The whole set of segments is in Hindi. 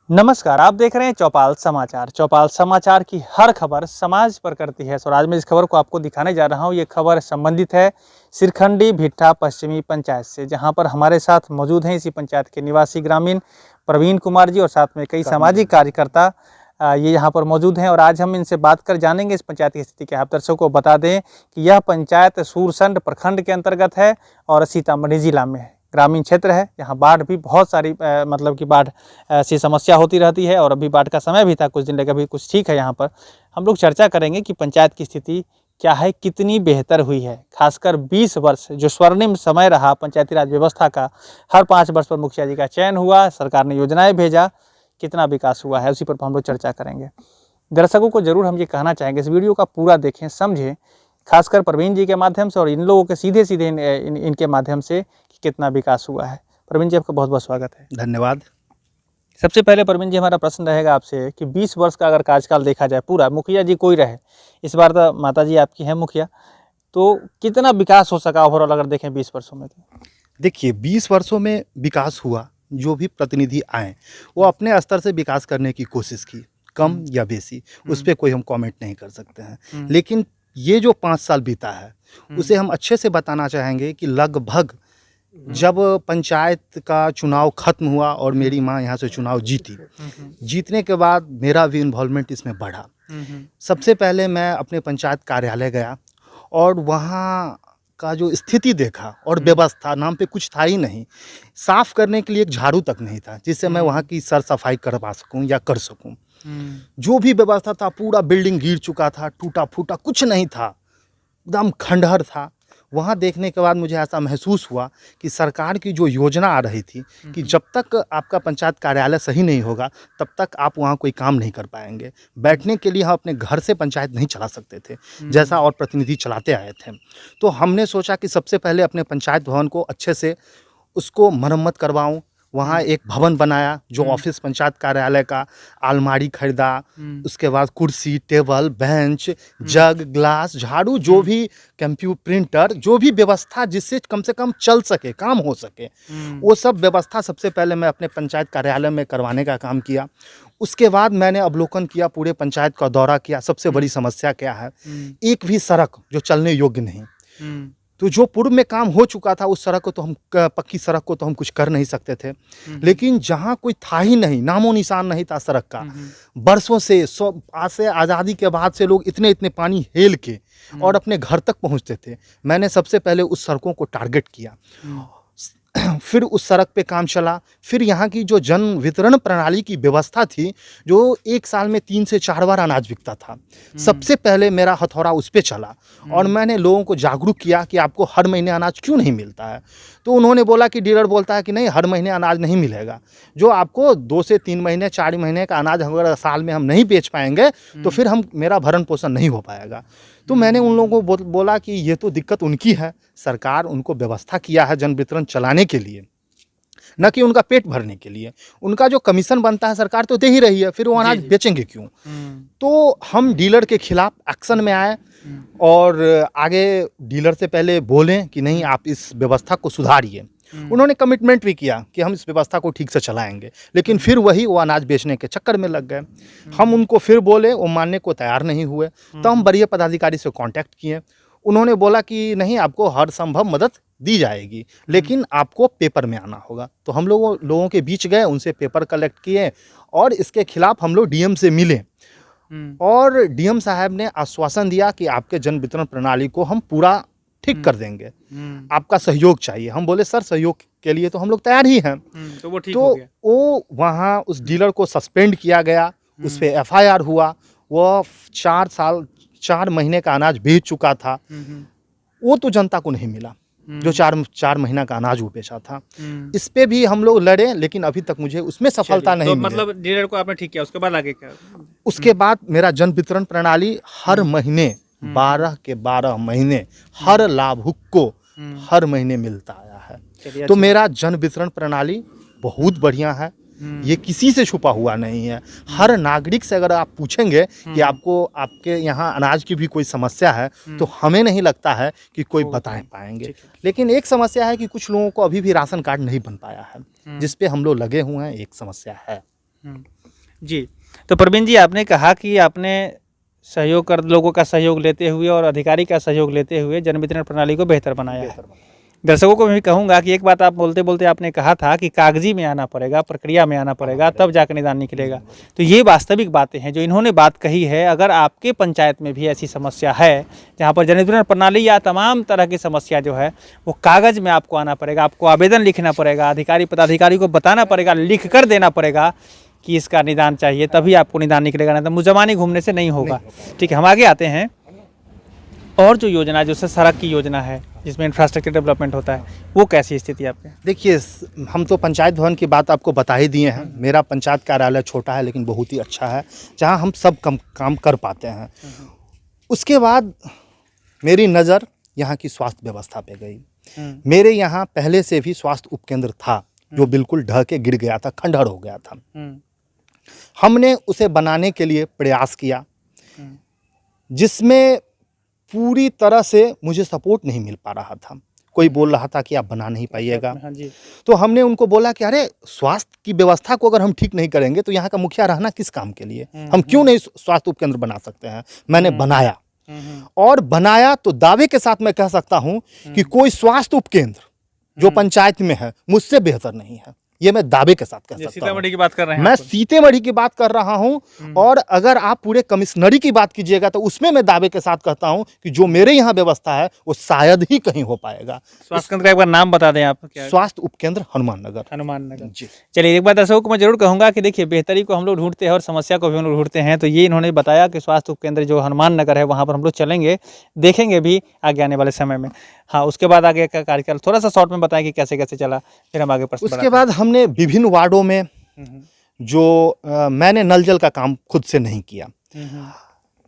नमस्कार, आप देख रहे हैं चौपाल समाचार। चौपाल समाचार की हर खबर समाज पर करती है। और आज मैं इस खबर को आपको दिखाने जा रहा हूं। ये खबर संबंधित है सिरखंडी भिट्ठा पश्चिमी पंचायत से, जहां पर हमारे साथ मौजूद हैं इसी पंचायत के निवासी ग्रामीण प्रवीण कुमार जी और साथ में कई सामाजिक कार्यकर्ता ये यहाँ पर मौजूद हैं। और आज हम इनसे बात कर जानेंगे इस पंचायत की स्थिति क्या है। आप दर्शकों को बता दें कि यह पंचायत सूरसंड प्रखंड के अंतर्गत है और सीतामढ़ी जिला में है। ग्रामीण क्षेत्र है, यहाँ बाढ़ भी बहुत सारी मतलब कि बाढ़ ऐसी समस्या होती रहती है। और अभी बाढ़ का समय भी था, कुछ दिन लगे, अभी कुछ ठीक है। यहाँ पर हम लोग चर्चा करेंगे कि पंचायत की स्थिति क्या है, कितनी बेहतर हुई है। खासकर 20 वर्ष जो स्वर्णिम समय रहा पंचायती राज व्यवस्था का, हर 5 वर्ष पर मुखिया जी का चयन हुआ, सरकार ने योजनाएं भेजा, कितना विकास हुआ है, उसी पर हम लोग चर्चा करेंगे। दर्शकों को जरूर हम ये कहना चाहेंगे, इस वीडियो का पूरा देखें, समझें, खासकर प्रवीण जी के माध्यम से और इन लोगों के सीधे सीधे इनके माध्यम से कि कितना विकास हुआ है। प्रवीण जी, आपका बहुत बहुत स्वागत है। धन्यवाद। सबसे पहले प्रवीण जी, हमारा प्रश्न रहेगा आपसे कि 20 वर्ष का अगर कार्यकाल देखा जाए पूरा, मुखिया जी कोई रहे, इस बार तो माता जी आपकी हैं मुखिया, तो कितना विकास हो सका ओवरऑल अगर देखें 20 वर्षों में? तो देखिए, 20 वर्षों में विकास हुआ। जो भी प्रतिनिधि आए वो अपने स्तर से विकास करने की कोशिश की, कम या बेसी उस पर कोई हम कमेंट नहीं कर सकते हैं। लेकिन ये जो 5 साल बीता है उसे हम अच्छे से बताना चाहेंगे कि लगभग जब पंचायत का चुनाव खत्म हुआ और मेरी माँ यहाँ से चुनाव जीती, जीतने के बाद मेरा भी इन्वॉल्वमेंट इसमें बढ़ा। सबसे पहले मैं अपने पंचायत कार्यालय गया और वहाँ का जो स्थिति देखा और व्यवस्था, नाम पे कुछ था ही नहीं, साफ करने के लिए एक झाड़ू तक नहीं था जिससे मैं वहाँ की सर सफाई करवा सकूँ या कर सकूँ। जो भी व्यवस्था था, पूरा बिल्डिंग गिर चुका था, टूटा फूटा कुछ नहीं था, एकदम खंडहर था। वहाँ देखने के बाद मुझे ऐसा महसूस हुआ कि सरकार की जो योजना आ रही थी कि जब तक आपका पंचायत कार्यालय सही नहीं होगा तब तक आप वहाँ कोई काम नहीं कर पाएंगे। बैठने के लिए हम अपने घर से पंचायत नहीं चला सकते थे जैसा और प्रतिनिधि चलाते आए थे। तो हमने सोचा कि सबसे पहले अपने पंचायत भवन को अच्छे से उसको मरम्मत करवाऊँ। वहाँ एक भवन बनाया जो ऑफिस पंचायत कार्यालय का, अलमारी खरीदा, उसके बाद कुर्सी, टेबल, बेंच, जग, ग्लास, झाड़ू, जो भी कंप्यूटर, प्रिंटर, जो भी व्यवस्था जिससे कम से कम चल सके, काम हो सके, वो सब व्यवस्था सबसे पहले मैं अपने पंचायत कार्यालय में करवाने का काम किया। उसके बाद मैंने अवलोकन किया, पूरे पंचायत का दौरा किया, सबसे बड़ी समस्या क्या है। एक भी सड़क जो चलने योग्य नहीं। तो जो पूर्व में काम हो चुका था उस सड़क को तो हम, पक्की सड़क को तो हम कुछ कर नहीं सकते थे। लेकिन जहाँ कोई था ही नहीं, नामो निशान नहीं था सड़क का, बरसों से, आज से आज़ादी के बाद से लोग इतने इतने पानी हेल के और अपने घर तक पहुँचते थे। मैंने सबसे पहले उस सड़कों को टारगेट किया, फिर उस सड़क पे काम चला। फिर यहाँ की जो जन वितरण प्रणाली की व्यवस्था थी, जो एक साल में 3 से 4 बार अनाज बिकता था, सबसे पहले मेरा हथौड़ा उस पे चला और मैंने लोगों को जागरूक किया कि आपको हर महीने अनाज क्यों नहीं मिलता है। तो उन्होंने बोला कि डीलर बोलता है कि नहीं, हर महीने अनाज नहीं मिलेगा, जो आपको 2 से 3 महीने, 4 महीने का अनाज अगर साल में हम नहीं बेच पाएंगे तो फिर हम, मेरा भरण पोषण नहीं हो पाएगा। तो मैंने उन लोगों को बोला कि ये तो दिक्कत उनकी है, सरकार उनको व्यवस्था किया है जन वितरण चलाने के लिए, न कि उनका पेट भरने के लिए। उनका जो कमीशन बनता है सरकार तो दे ही रही है, फिर वो अनाज बेचेंगे क्यों। तो हम डीलर के खिलाफ एक्शन में आए और आगे डीलर से पहले बोलें कि नहीं, आप इस व्यवस्था को सुधारिए। उन्होंने कमिटमेंट भी किया कि हम इस व्यवस्था को ठीक से चलाएंगे, लेकिन फिर वही वो अनाज बेचने के चक्कर में लग गए। हम उनको फिर बोले, वो मानने को तैयार नहीं हुए। तो हम वरीय पदाधिकारी से कांटेक्ट किए। उन्होंने बोला कि नहीं, आपको हर संभव मदद दी जाएगी, लेकिन आपको पेपर में आना होगा। तो हम लोगों के बीच गए, उनसे पेपर कलेक्ट किए और इसके खिलाफ हम लोग डीएम से मिले और डीएम साहब ने आश्वासन दिया कि आपके जन वितरण प्रणाली को हम पूरा ठीक कर देंगे, आपका सहयोग चाहिए। हम बोले सर, सहयोग के लिए तो हम लोग तैयार ही हैं। तो वो ठीक हो गया। वो वहाँ उस डीलर को सस्पेंड किया गया, उस पर एफआईआर हुआ। वो 4 महीने का अनाज बेच चुका था, वो तो जनता को नहीं मिला जो 4 महीना का अनाज वो बेचा था। इस पे भी हम लोग लड़े, लेकिन अभी तक मुझे उसमें सफलता नहीं मिली। मतलब डीलर को आपने ठीक किया, उसके बाद आगे क्या? उसके बाद मेरा जन वितरण प्रणाली हर महीने 12 के 12 महीने हर लाभुक को हर महीने मिलता आया है। तो मेरा जन वितरण प्रणाली बहुत बढ़िया है, ये किसी से छुपा हुआ नहीं है। हर नागरिक से अगर आप पूछेंगे कि आपको, आपके यहाँ अनाज की भी कोई समस्या है, तो हमें नहीं लगता है कि कोई बता पाएंगे। लेकिन एक समस्या है कि कुछ लोगों को अभी भी राशन कार्ड नहीं बन पाया है, जिस पे हम लोग लगे हुए हैं, एक समस्या है। जी। तो प्रवीण जी, आपने कहा कि आपने सहयोग कर लोगों का सहयोग लेते हुए और अधिकारी का सहयोग लेते हुए जन वितरण प्रणाली को बेहतर बनाया है। दर्शकों को मैं भी कहूँगा कि एक बात आप बोलते बोलते आपने कहा था कि कागजी में आना पड़ेगा, प्रक्रिया में आना पड़ेगा, तब जाकर निदान निकलेगा। तो ये वास्तविक बातें हैं जो इन्होंने बात कही है। अगर आपके पंचायत में भी ऐसी समस्या है जहाँ पर जन वितरण प्रणाली या तमाम तरह की समस्या जो है वो कागज़ में आपको आना पड़ेगा, आपको आवेदन लिखना पड़ेगा, अधिकारी पदाधिकारी को बताना पड़ेगा, लिख कर देना पड़ेगा कि इसका निदान चाहिए, तभी आपको निदान निकलेगा, नहीं तो मुजमानी घूमने से नहीं होगा। ठीक है, हम आगे आते हैं। और जो योजना जैसे सड़क की योजना है जिसमें इंफ्रास्ट्रक्चर डेवलपमेंट होता है, वो कैसी स्थिति है आपके? देखिए, हम तो पंचायत भवन की बात आपको बता ही दिए हैं। मेरा पंचायत कार्यालय छोटा है लेकिन बहुत ही अच्छा है, जहां हम सब काम कर पाते हैं। उसके बाद मेरी नज़र यहाँ की स्वास्थ्य व्यवस्था पे गई। मेरे यहाँ पहले से भी स्वास्थ्य उपकेंद्र था जो बिल्कुल ढह के गिर गया था, खंडहर हो गया था। हमने उसे बनाने के लिए प्रयास किया, जिसमें पूरी तरह से मुझे सपोर्ट नहीं मिल पा रहा था। कोई बोल रहा था कि आप बना नहीं पाइएगा। हाँ जी। तो हमने उनको बोला कि अरे, स्वास्थ्य की व्यवस्था को अगर हम ठीक नहीं करेंगे तो यहाँ का मुखिया रहना किस काम के लिए? हम क्यों नहीं स्वास्थ्य उपकेंद्र बना सकते हैं? मैंने बनाया, और बनाया तो दावे के साथ मैं कह सकता हूँ कि कोई स्वास्थ्य उपकेंद्र जो पंचायत में है मुझसे बेहतर नहीं है। ये मैं दावे के साथ कह सकता हूँ। सीतामढ़ी की बात कर रहे हैं मैं आप? सीतामढ़ी की बात कर रहा हूं, और अगर आप पूरे कमिश्नरी की बात कीजिएगा तो उसमें मैं दावे के साथ कहता हूं कि जो मेरे यहाँ व्यवस्था है वो शायद ही कहीं हो पाएगा। स्वास्थ्य केंद्र का एक बार नाम बता दें आप। क्या? स्वास्थ्य उपकेंद्र हनुमान नगर। हनुमान नगर। जी। चलिए, एक बात दर्शकों को मैं जरूर कहूँगा कि देखिए, बेहतरी को हम लोग ढूंढते हैं और समस्या को भी हम लोग ढूंढते हैं। तो ये इन्होंने बताया कि स्वास्थ्य उपकेंद्र जो हनुमान नगर है वहाँ पर हम लोग चलेंगे, देखेंगे भी आगे आने वाले समय में। हाँ, उसके बाद आगे का कार्यकाल थोड़ा सा शॉर्ट में बताएं कि कैसे कैसे चला, फिर हम आगे प्रश्न उसके बाद हमने विभिन्न वार्डों में जो मैंने नल जल का काम खुद से नहीं किया।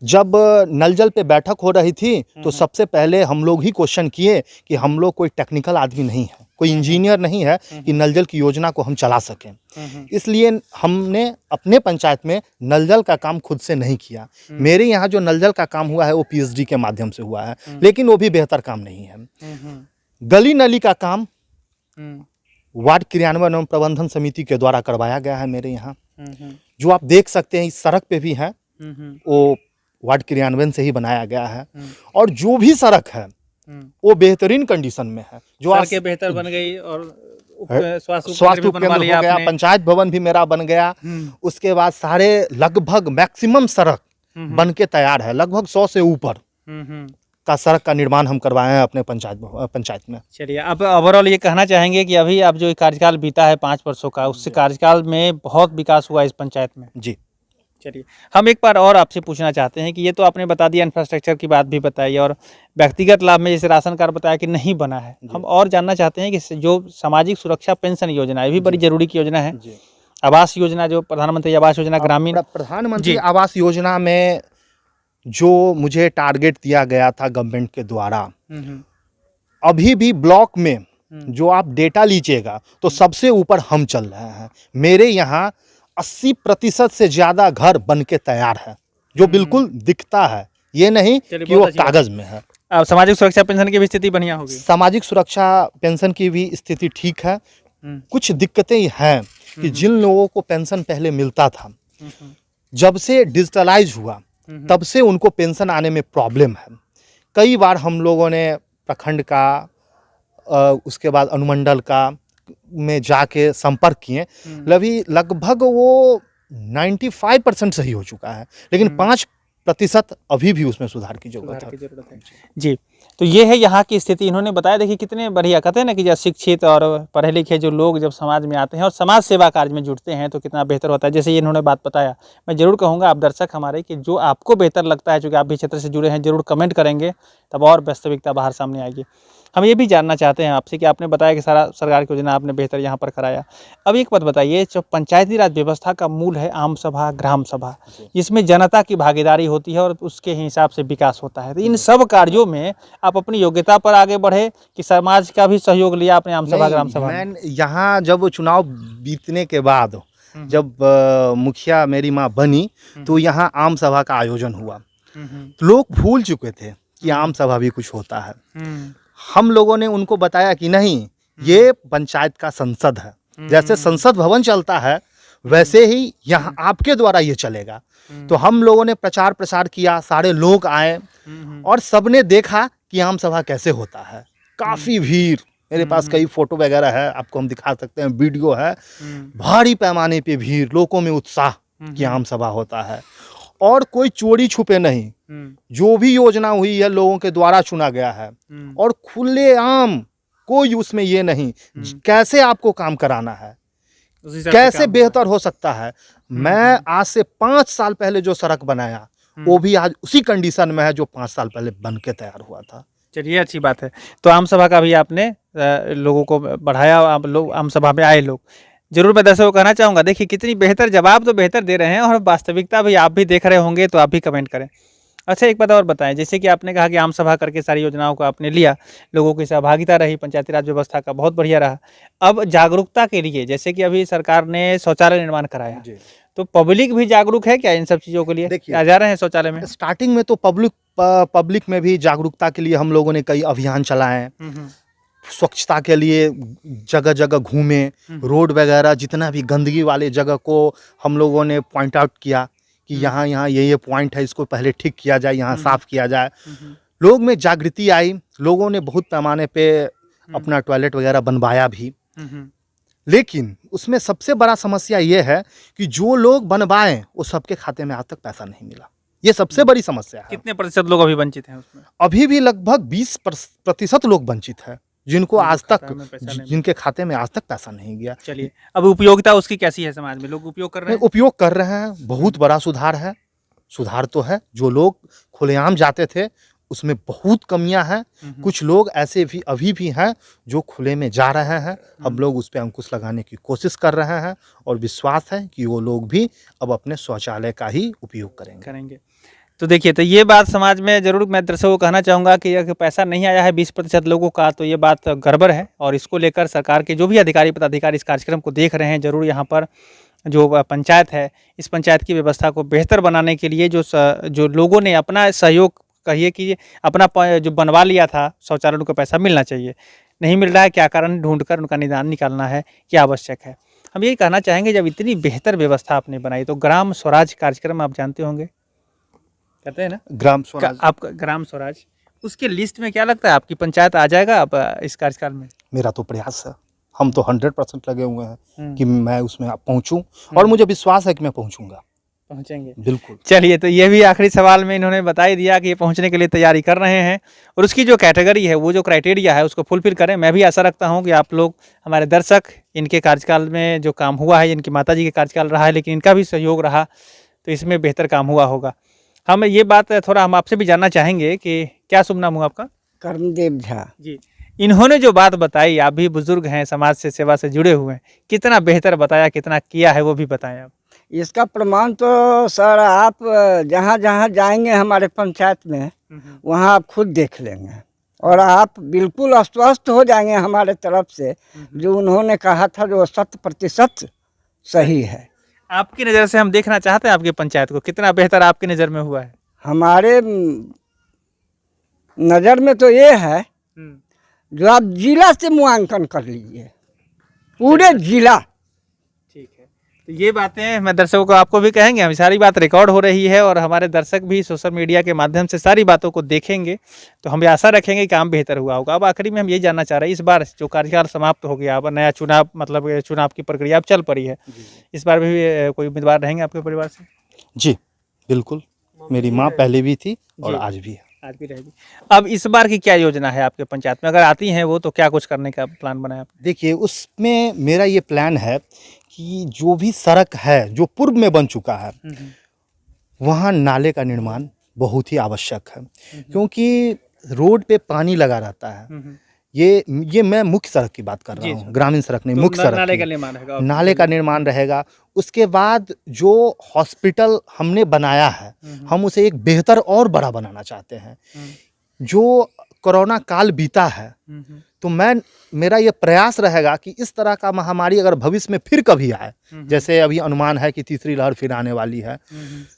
जब नल जल पे बैठक हो रही थी तो सबसे पहले हम लोग ही क्वेश्चन किए कि हम लोग कोई टेक्निकल आदमी नहीं है, कोई इंजीनियर नहीं है कि नल जल की योजना को हम चला सकें। इसलिए हमने अपने पंचायत में नल जल का काम खुद से नहीं किया। मेरे यहाँ जो नल जल का काम हुआ है वो पीएचडी के माध्यम से हुआ है, लेकिन वो भी बेहतर काम नहीं है। गली नली का काम वार्ड क्रियान्वयन एवं प्रबंधन समिति के द्वारा करवाया गया है मेरे यहाँ। जो आप देख सकते हैं इस सड़क पे भी है, वो वार्ड क्रियान्वयन से ही बनाया गया है। और जो भी सड़क है वो बेहतरीन कंडीशन में है। जो आज बेहतर बन गई और स्वास्थ्य उपकेंद्र हो गया, पंचायत भवन भी मेरा बन गया। उसके बाद सारे लगभग मैक्सिमम सड़क बन के तैयार है। लगभग 100 से ऊपर का सड़क का निर्माण हम करवाए हैं अपने पंचायत में। चलिए, अब ओवरऑल ये कहना चाहेंगे कि अभी आप जो कार्यकाल बीता है 5 वर्षों का, उससे कार्यकाल में बहुत विकास हुआ इस पंचायत में? जी। चलिए, हम एक बार और आपसे पूछना चाहते हैं कि ये तो आपने बता दिया, इंफ्रास्ट्रक्चर की बात भी बताई, और व्यक्तिगत लाभ में जैसे राशन कार्ड बताया कि नहीं बना है। हम और जानना चाहते हैं कि जो सामाजिक सुरक्षा पेंशन योजना है, भी बड़ी जरूरी की योजना है। आवास योजना, जो प्रधानमंत्री आवास योजना ग्रामीण, प्रधानमंत्री आवास योजना में जो मुझे टारगेट दिया गया था गवर्नमेंट के द्वारा, अभी भी ब्लॉक में जो आप डेटा लीजिएगा तो सबसे ऊपर हम चल रहे हैं। मेरे यहाँ 80% से ज़्यादा घर बन के तैयार है, जो बिल्कुल दिखता है, ये नहीं कि वो कागज में है। अब सामाजिक सुरक्षा पेंशन की भी स्थिति बढ़िया होगी। सामाजिक सुरक्षा पेंशन की भी स्थिति ठीक है। कुछ दिक्कतें हैं कि जिन लोगों को पेंशन पहले मिलता था, जब से डिजिटलाइज हुआ तब से उनको पेंशन आने में प्रॉब्लम है। कई बार हम लोगों ने प्रखंड का, उसके बाद अनुमंडल का में जाके संपर्क किए, लगभग वो 95% सही हो चुका है, लेकिन 5% अभी भी उसमें सुधार की जरूरत है। जी, तो ये है यहाँ की स्थिति। इन्होंने बताया, देखिए कितने बढ़िया कहते हैं ना कि जब शिक्षित और पढ़े लिखे जो लोग जब समाज में आते हैं और समाज सेवा कार्य में जुड़ते हैं तो कितना बेहतर होता है। जैसे ये इन्होंने बात बताया, मैं जरूर कहूँगा आप दर्शक हमारे कि जो आपको बेहतर लगता है, चूँकि आप भी क्षेत्र से जुड़े हैं, जरूर कमेंट करेंगे, तब और वास्तविकता बाहर सामने आएगी। हम ये भी जानना चाहते हैं आपसे कि आपने बताया कि सारा सरकार की योजना आपने बेहतर यहाँ पर कराया। अब एक बात बताइए, जो पंचायती राज व्यवस्था का मूल है आम सभा, ग्राम सभा, जिसमें जनता की भागीदारी होती है और उसके हिसाब से विकास होता है। तो इन सब कार्यों में आप अपनी योग्यता पर आगे बढ़े कि समाज का भी सहयोग लिया आपने आम सभा, ग्राम सभा? मैं यहाँ जब चुनाव बीतने के बाद जब मुखिया मेरी माँ बनी तो यहाँ आम सभा का आयोजन हुआ। लोग भूल चुके थे कि आम सभा भी कुछ होता है। हम लोगों ने उनको बताया कि नहीं, ये पंचायत का संसद है। जैसे संसद भवन चलता है वैसे ही यहाँ आपके द्वारा ये चलेगा। तो हम लोगों ने प्रचार प्रसार किया, सारे लोग आए और सबने देखा कि आम सभा कैसे होता है। काफ़ी भीड़, मेरे पास कई फोटो वगैरह है, आपको हम दिखा सकते हैं, वीडियो है। भारी पैमाने पे भीड़, लोगों में उत्साह कि आम सभा होता है और कोई चोरी छुपे नहीं। जो भी योजना हुई है लोगों के द्वारा चुना गया है और खुलेआम, कोई उसमें ये नहीं कैसे आपको काम कराना है, कैसे बेहतर हो सकता है। मैं आज से 5 साल पहले जो सड़क बनाया वो भी आज उसी कंडीशन में है जो 5 साल पहले बन के तैयार हुआ था। चलिए, अच्छी बात है। तो आम सभा का भी आपने लोगों को बढ़ाया, आप लोग आम सभा में आए लोग। जरूर मैं दर्शकों को कहना चाहूँगा, देखिए कितनी बेहतर जवाब तो बेहतर दे रहे हैं और वास्तविकता भी आप भी देख रहे होंगे, तो आप भी कमेंट करें। अच्छा, एक बात और बताएं, जैसे कि आपने कहा कि आम सभा करके सारी योजनाओं को आपने लिया, लोगों की सहभागिता रही, पंचायती राज व्यवस्था का बहुत बढ़िया रहा। अब जागरूकता के लिए, जैसे कि अभी सरकार ने शौचालय निर्माण कराया, तो पब्लिक भी जागरूक है क्या इन सब चीज़ों के लिए? देखिए, जा रहे हैं शौचालय में? स्टार्टिंग में तो पब्लिक में भी जागरूकता के लिए हम लोगों ने कई अभियान चलाए, स्वच्छता के लिए जगह जगह घूमे, रोड वगैरह जितना भी गंदगी वाले जगह को हम लोगों ने पॉइंट आउट किया कि यहाँ ये पॉइंट है, इसको पहले ठीक किया जाए, यहाँ साफ किया जाए। लोग में जागृति आई, लोगों ने बहुत पैमाने पे अपना टॉयलेट वगैरह बनवाया भी। लेकिन उसमें सबसे बड़ा समस्या ये है कि जो लोग बनवाएं वो सबके खाते में आज तक पैसा नहीं मिला। ये सबसे बड़ी समस्या है। कितने प्रतिशत लोग अभी वंचित हैं उसमें? अभी भी लगभग 20% लोग वंचित है, जिनको आज तक, जिनके खाते में आज तक पैसा नहीं गया। चलिए, अब उपयोगिता उसकी कैसी है समाज में, लोग उपयोग कर रहे हैं? उपयोग कर रहे हैं, बहुत बड़ा सुधार है। सुधार तो है, जो लोग खुलेआम जाते थे उसमें बहुत कमियां हैं। कुछ लोग ऐसे भी अभी भी हैं जो खुले में जा रहे हैं। हम लोग उस पर अंकुश लगाने की कोशिश कर रहे हैं और विश्वास है कि वो लोग भी अब अपने शौचालय का ही उपयोग करेंगे। तो देखिए, तो ये बात समाज में ज़रूर मैं दर्शकों को कहना चाहूँगा कि अगर पैसा नहीं आया है 20% लोगों का, तो ये बात गड़बड़ है। और इसको लेकर सरकार के जो भी अधिकारी पदाधिकारी इस कार्यक्रम को देख रहे हैं, ज़रूर यहाँ पर जो पंचायत है, इस पंचायत की व्यवस्था को बेहतर बनाने के लिए जो लोगों ने अपना सहयोग, कहिए कि अपना जो बनवा लिया था शौचालय, उनको पैसा मिलना चाहिए। नहीं मिल रहा है, क्या कारण ढूंढकर उनका निदान निकालना है, क्या आवश्यक है। हम यही कहना चाहेंगे, जब इतनी बेहतर व्यवस्था आपने बनाई, तो ग्राम स्वराज कार्यक्रम आप जानते होंगे, कहते हैं ना ग्राम स्वराज, आपका ग्राम स्वराज, उसके लिस्ट में क्या लगता है आपकी पंचायत आ जाएगा आप इस कार्यकाल में? मेरा तो प्रयास है, हम तो 100% लगे हुए हैं कि मैं उसमें पहुंचूं और मुझे विश्वास है कि मैं पहुंचेंगे। बिल्कुल। चलिए, तो ये भी आखिरी सवाल में इन्होंने बता ही दिया कि ये पहुंचने के लिए तैयारी कर रहे हैं और उसकी जो कैटेगरी है, वो जो क्राइटेरिया है, उसको फुलफिल करें। मैं भी आशा रखता हूं कि आप लोग, हमारे दर्शक, इनके कार्यकाल में जो काम हुआ है, इनकी माताजी के कार्यकाल रहा है, लेकिन इनका भी सहयोग रहा, तो इसमें बेहतर काम हुआ होगा। हम ये बात थोड़ा हम आपसे भी जानना चाहेंगे कि क्या शुभ नाम हुआ आपका? कर्मदेव झा जी। इन्होंने जो बात बताई, आप भी बुजुर्ग हैं, समाज से, सेवा से जुड़े हुए हैं, कितना बेहतर बताया, कितना किया है, वो भी बताएं आप। इसका प्रमाण तो सर आप जहाँ जहाँ जाएंगे हमारे पंचायत में, वहाँ आप खुद देख लेंगे और आप बिल्कुल आश्वस्त हो जाएंगे हमारे तरफ से। जो उन्होंने कहा था जो 100% सही है। आपकी नज़र से हम देखना चाहते हैं आपकी पंचायत को, कितना बेहतर आपकी नज़र में हुआ है? हमारे नज़र में तो ये है, जो आप जिला से मूल्यांकन कर लीजिए, पूरे जिला। ठीक है, तो ये बातें मैं दर्शकों को, आपको भी कहेंगे, हम सारी बात रिकॉर्ड हो रही है और हमारे दर्शक भी सोशल मीडिया के माध्यम से सारी बातों को देखेंगे, तो हम आशा रखेंगे कि काम बेहतर हुआ होगा। अब आखिरी में हम यही जानना चाह रहे हैं, इस बार जो कार्यकाल समाप्त हो गया, अब नया चुनाव, मतलब चुनाव की प्रक्रिया अब चल पड़ी है, इस बार भी कोई उम्मीदवार रहेंगे आपके परिवार से? जी बिल्कुल, मेरी माँ पहले भी थी और आज भी है। आज भी रहेगी। अब इस बार की क्या योजना है आपके पंचायत में, अगर आती हैं वो, तो क्या कुछ करने का प्लान बनाया आपने? देखिए, उसमें मेरा ये प्लान है कि जो भी सड़क है जो पूर्व में बन चुका है, वहाँ नाले का निर्माण बहुत ही आवश्यक है, क्योंकि रोड पे पानी लगा रहता है। ये मैं मुख्य सड़क की बात कर रहा हूँ, ग्रामीण सड़क नहीं, मुख्य सड़क। नाले का निर्माण रहेगा। उसके बाद जो हॉस्पिटल हमने बनाया है, हम उसे एक बेहतर और बड़ा बनाना चाहते हैं। जो कोरोना काल बीता है, तो मेरा ये प्रयास रहेगा कि इस तरह का महामारी अगर भविष्य में फिर कभी आए, जैसे अभी अनुमान है कि तीसरी लहर फिर आने वाली है,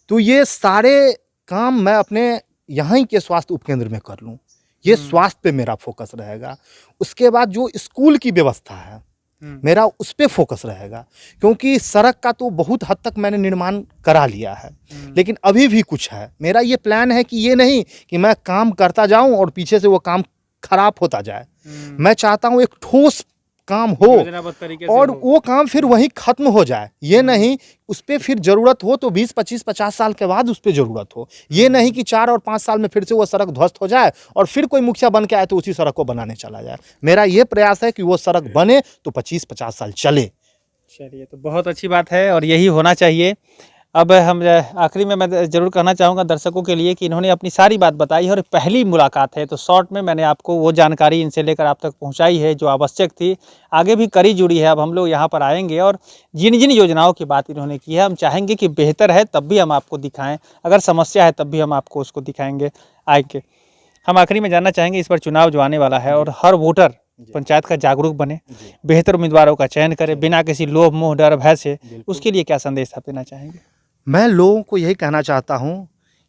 तो ये सारे काम मैं अपने यहाँ के स्वास्थ्य उपकेंद्र में कर लूँ। ये स्वास्थ्य पे मेरा फोकस रहेगा। उसके बाद जो स्कूल की व्यवस्था है, मेरा उस पे फोकस रहेगा, क्योंकि सड़क का तो बहुत हद तक मैंने निर्माण करा लिया है, लेकिन अभी भी कुछ है। मेरा ये प्लान है कि ये नहीं कि मैं काम करता जाऊं और पीछे से वो काम खराब होता जाए। मैं चाहता हूं एक ठोस काम हो योजनाबद्ध तरीके से और हो। वो काम फिर वहीं खत्म हो जाए। ये नहीं उस पर फिर जरूरत हो तो 20, 25, 50 साल के बाद उस पर जरूरत हो। ये नहीं कि 4 और 5 साल में फिर से वो सड़क ध्वस्त हो जाए और फिर कोई मुखिया बन के आए तो उसी सड़क को बनाने चला जाए। मेरा ये प्रयास है कि वो सड़क बने तो 25-50 साल चले। चलिए, तो बहुत अच्छी बात है और यही होना चाहिए। अब हम आखिरी में मैं ज़रूर कहना चाहूँगा दर्शकों के लिए कि इन्होंने अपनी सारी बात बताई है और पहली मुलाकात है, तो शॉर्ट में मैंने आपको वो जानकारी इनसे लेकर आप तक पहुँचाई है जो आवश्यक थी। आगे भी कड़ी जुड़ी है। अब हम लोग यहाँ पर आएंगे और जिन जिन योजनाओं की बात इन्होंने की है, हम चाहेंगे कि बेहतर है तब भी हम आपको दिखाएँ, अगर समस्या है तब भी हम आपको उसको दिखाएँगे, आएँगे। हम आखिरी में जानना चाहेंगे, इस पर चुनाव जो आने वाला है और हर वोटर पंचायत का जागरूक बने, बेहतर उम्मीदवारों का चयन करे बिना किसी लोभ मोह डर भय से, उसके लिए क्या संदेश आप देना चाहेंगे? मैं लोगों को यही कहना चाहता हूं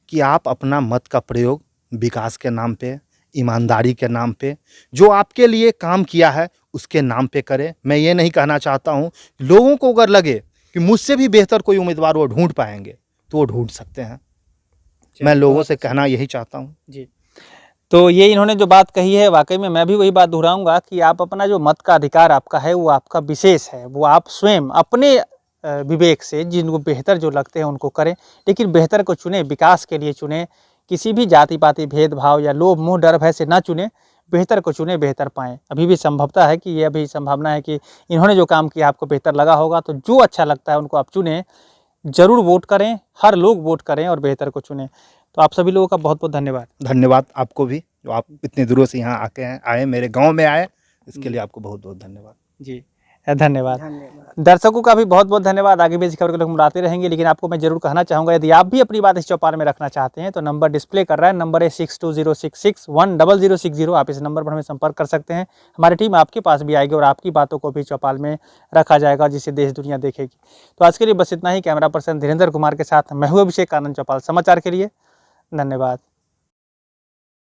कि आप अपना मत का प्रयोग विकास के नाम पे, ईमानदारी के नाम पे, जो आपके लिए काम किया है उसके नाम पे करें। मैं ये नहीं कहना चाहता हूं, लोगों को अगर लगे कि मुझसे भी बेहतर कोई उम्मीदवार वो ढूंढ पाएंगे तो वो ढूंढ सकते हैं। मैं लोगों से कहना यही चाहता हूं। जी, तो ये इन्होंने जो बात कही है, वाकई में मैं भी वही बात दोहराऊंगा कि आप अपना जो मत का अधिकार आपका है वो आपका विशेष है, वो आप स्वयं अपने विवेक से जिनको बेहतर जो लगते हैं उनको करें, लेकिन बेहतर को चुने, विकास के लिए चुने, किसी भी जाति पाति भेदभाव या लोभ मोह डर भय से ना चुने, बेहतर को चुने, बेहतर पाएँ। अभी भी संभवता है कि ये अभी संभावना है कि इन्होंने जो काम किया आपको बेहतर लगा होगा, तो जो अच्छा लगता है उनको आप चुनें, ज़रूर वोट करें, हर लोग वोट करें और बेहतर को चुनें। तो आप सभी लोगों का बहुत बहुत धन्यवाद। धन्यवाद आपको भी, जो आप इतनी दूरों से यहाँ आए, मेरे गाँव में आए, इसके लिए आपको बहुत बहुत धन्यवाद। जी, धन्यवाद। दर्शकों का भी बहुत बहुत धन्यवाद। आगे भी इस खबर को लोग बुलाते रहेंगे, लेकिन आपको मैं जरूर कहना चाहूँगा, यदि आप भी अपनी बात इस चौपाल में रखना चाहते हैं तो नंबर डिस्प्ले कर रहा है, नंबर है 6206610060। आप इस नंबर पर हमें संपर्क कर सकते हैं। हमारी टीम आपके पास भी आएगी और आपकी बातों को भी चौपाल में रखा जाएगा, जिसे देश दुनिया देखेगी। तो आज के लिए बस इतना ही। कैमरा पर्सन धीरेन्द्र कुमार के साथ मैं हूँ अभिषेक आनंद, चौपाल समाचार के लिए। धन्यवाद।